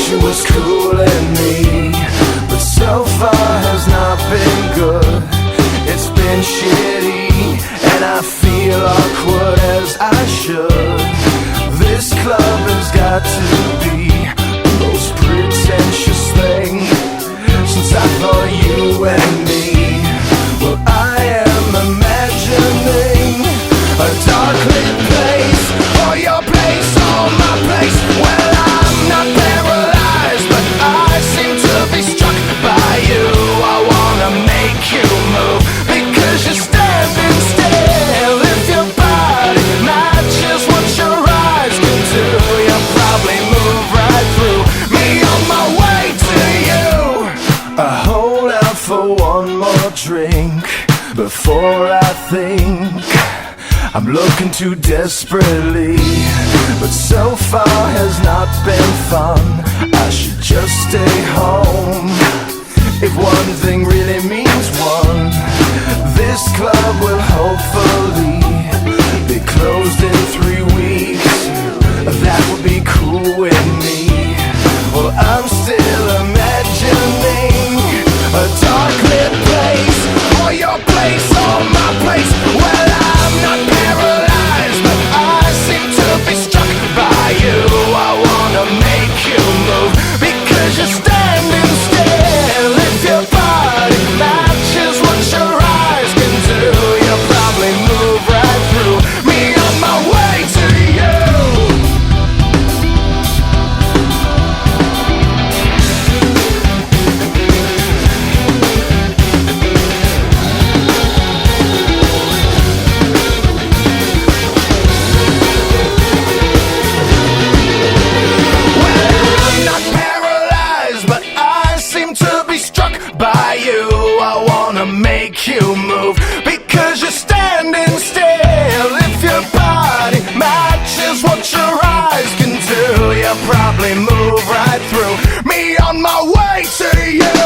she was cooling me, but so far has not been good. It's been shitty, and I feel awkward as I should. This club has got to be the most pretentious thing since I thought you and me. Well, I am imagining a dark lit place, or your place, or my place. Well, I'm not paralyzed, but I seem to be struck by you. I wanna make you move, because you're standing still. If your body matches what your eyes can do, you'll probably move right through me on my way to you. I hold out for one more drink before I think I'm looking too desperately, but so far has not been fun. I should just stay home. If one thing really means one, this club will hopefully be closed in 3 weeks. That would be cool with me. Well, I'm still imagining a dark lit place, or your place, or my place. Well, I'm not paralyzed, but I seem to be struck by you. I wanna make you move, because you're standing still. If your body matches what your eyes can do, you'll probably move right through me on my way to you. By you, I wanna make you move, because you're standing still. If your body matches what your eyes can do, you'll probably move right through me on my way to you.